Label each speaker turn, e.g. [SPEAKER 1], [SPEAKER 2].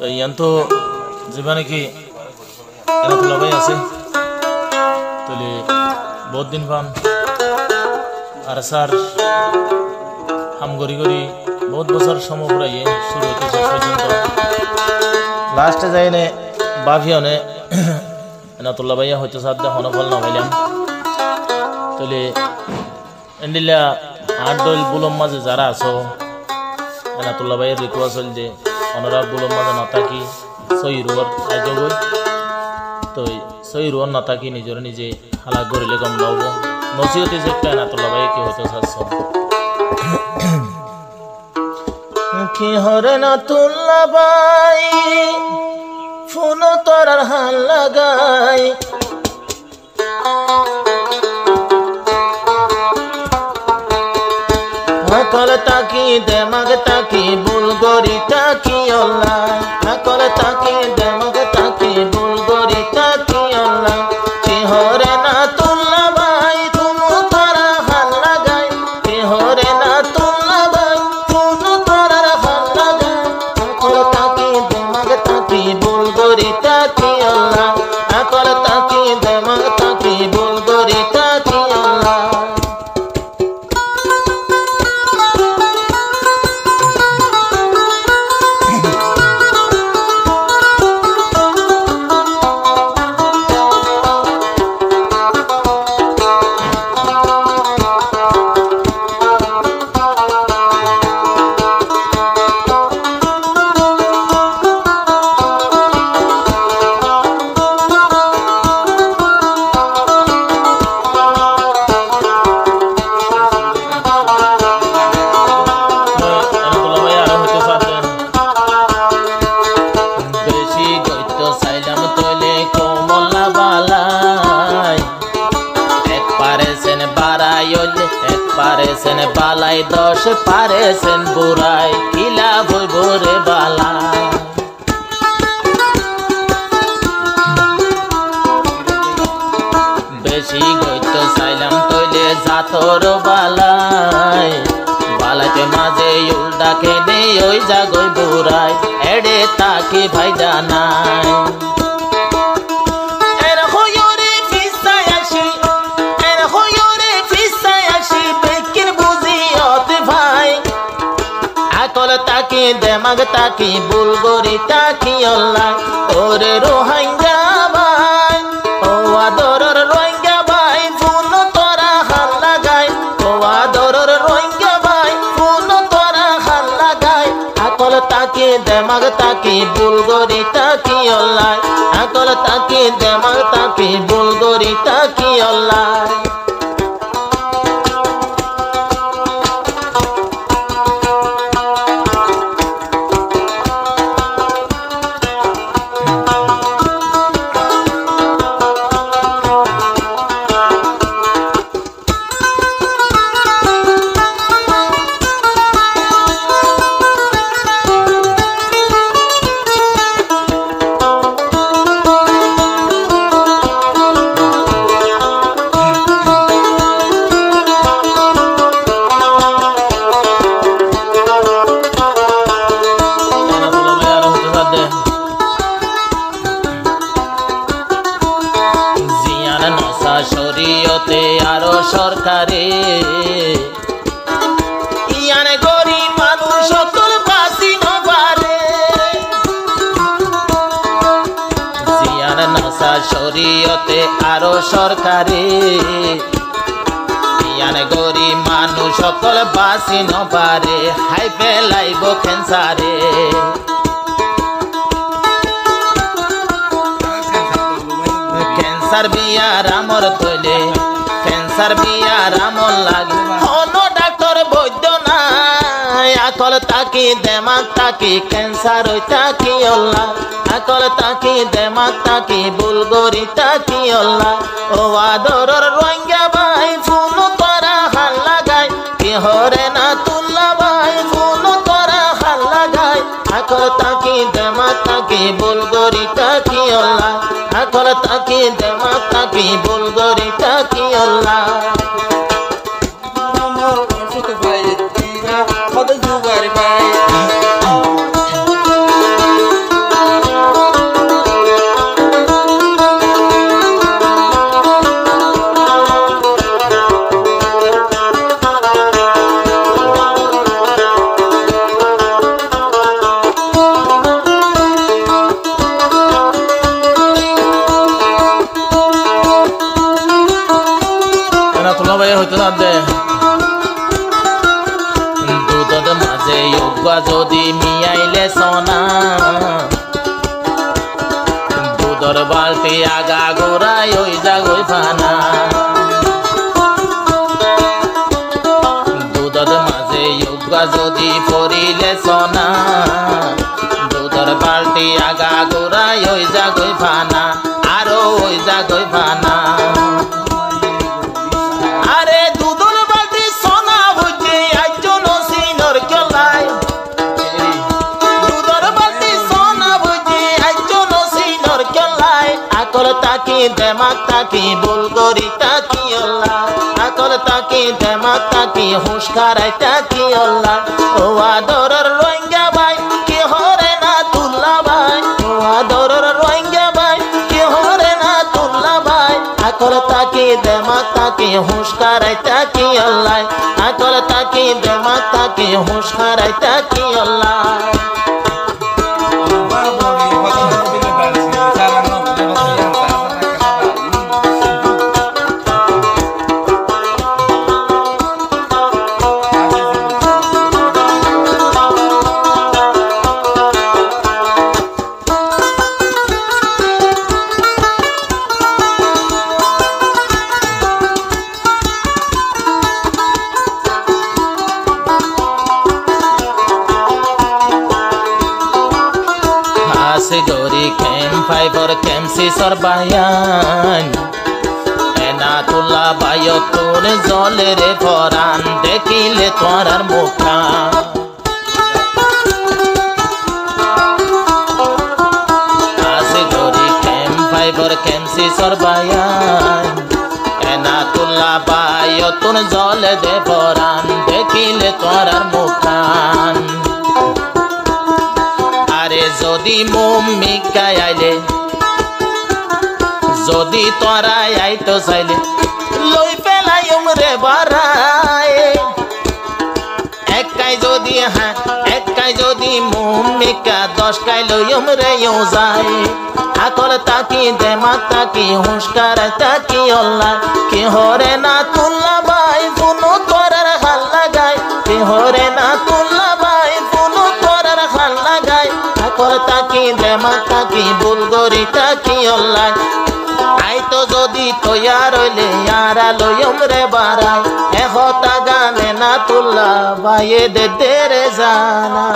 [SPEAKER 1] তো ইয়ান তো জীবনে কি এনাতুল্লাহ ভাই আছে তাহলে বহুত দিন পাম আর স্যার হাম গড়ি গড়ি বহুত বছর সময় পুরাইয়ে শুরু হইতে শেষ পর্যন্ত লাস্টে যাইনে বাভিয়নে এনাতুল্লাহ ভাইয়া হয়তো সাথে হনফল না পাইলাম তাহলে এন্ডিলা আট দল বুলম মাঝে যারা আছো এনাতুল্লাহ ভাইয়ের রিকোয়েস্ট হল যে অনরা বুলম মাঝে না থাকি সহিরুয়ার আইজ গই তো সহিরুয়ার না থাকি নিজের নিজে হালাক গড়িলে গম লব নসিহতি যে একটা এনাতুল্লাহ ভাইকে হয়তো চাচ্ছ কি হরে এনাতুল্লাহ ভাই ফোন তোরার হাল লাগাই আকল তাকি দেমাগ তাকি বুলগরি তাকি আল্লাহ আকল তাকি দেমাগ তাকি বুলগরি তাকি আল্লাহ কি হরে এনাতুল্লাহ ভাই তুমি তোরা হাল লাগাই কি হরে এনাতুল্লাহ ভাই তুমি তোরার হাল লাগাই আকল তাকি দেমাগ তাকি বুলগরি তাকি আল্লাহ আকল তাকি দেমাগ তাকি বুলগরি তাকি আল্লাহ পারেছেন বালাই দশ পারেছেন বুড়াই কিলা বইবরে বালাই বেশি গইত চাইলাম তৈলে জাতর বালাই বালাইতে মাঝে উল্টাকে নেই ওই জাগই বুড়াই এড়ে তাকে ভাইদা নাই তাকি দেমাগ তাকি বুলগরি তাকি আল্লাহ ওরে রোহিঙ্গা ভাই ও আদরের রোহিঙ্গা ভাই ফুন তোরা হাল লাগাই ও আদরের রোহিঙ্গা ভাই ফুন তোরা হাল লাগাই আকল তাকি দেমাগ তাকি বুলগরি তাকি আল্লাহ আকল তাকি দেমাগ তাকি বুলগরি তাকি আল্লাহ শরীয়তে আরো সরকারে ইয়ানে গরিব মানুষ সকল বাসি নবারে জিয়ান নসা শরীয়তে আরো সরকারে ইয়ানে গরিব মানুষ সকল বাসি নবারে হাই ফেলাইব ক্যান্সারে ক্যান্সার বিয়ার আমর তৈলে ক্যান্সার বিয়ার আমল লাগে হন ডাক্তার বৈদ্য নাই আকল তাকি দেমাগ তাকি ক্যান্সার ওই তাকি আল্লাহ আকল তাকি দেমাগ তাকি বুলগরি তাকি আল্লাহ ও আদরের রোহিঙ্গা ভাই ফুন তোরা হাল লাগাই কি হরে এনাতুল্লাহ ভাই ফুন তোরা হাল লাগাই আকল তাকি দেমাগ তাকি বুলগরি তাকি আল্লাহ আকল তাকি দেমাগ তাকি বুলগরি তাকি আল্লাহ ভাই ভাই হইতো না দে দুধর মাঝে যোগা যদি মিয়াইলে সোনা দুধর বালতি আগা গোড়াই ওই জাগই ফানা দুধর মাঝে যোগা যদি পড়িলে সোনা দুধর বালতি আগা গোড়াই ওই জাগই ফানা আরো ওই জাগই ফানা আরে দুধর বালতি সোনা বুঝে একজন সিনর কেলাই দুধর বালতি সোনা বুঝে একজন সিনর কেলাই আকল তাকি দেমাক তাকি ভুল করি তাকি আল্লাহ আকল তাকি দেমাক তাকি হুঁশকারাই তাকি আল্লাহ ও আদরের রোহিঙ্গা ভাই কি হরে না তুল্লা ভাই ও আদরের রোহিঙ্গা ভাই কি হরে না তুল্লা ভাই আকল তাকি দেমাক তাকি হুঁশকারাই তাকি আল্লাহ আকল তাকি দেমাক তাকি হুঁশকারাই তাকি আল্লাহ Gori kem fiber kem si sorbayan Enatullah bayo tur jole re foran dekile torar mukha Ase gori kem fiber kem si sorbayan Enatullah bayo tur jole de foran dekile torar mukhan যদি মুমিকায় আইলে যদি তোরাই আইতো চাইলে লই পেলাই উমরে বারায় একাই যদি হ্যাঁ একাই যদি মুমিকা 10 কাই লই উমরে যায় আকল তাকি দেমাক তাকি হুঁশকার তাকি আল্লাহ কি হরে না তুল্লা ভাই ফুনু তোরার হাল লাগাই কি হরে না তুল্লা ভাই ফুনু তোরার হাল লাগাই আকল তাকি দেমাক তাকি বুলগরি তাকি আল্লাহ আইতো যদি তৈয়ার হইলে ইয়ারা লইম রে বারাই এহতা গানে না তুল্লা ভাইয়ে দে রে জানা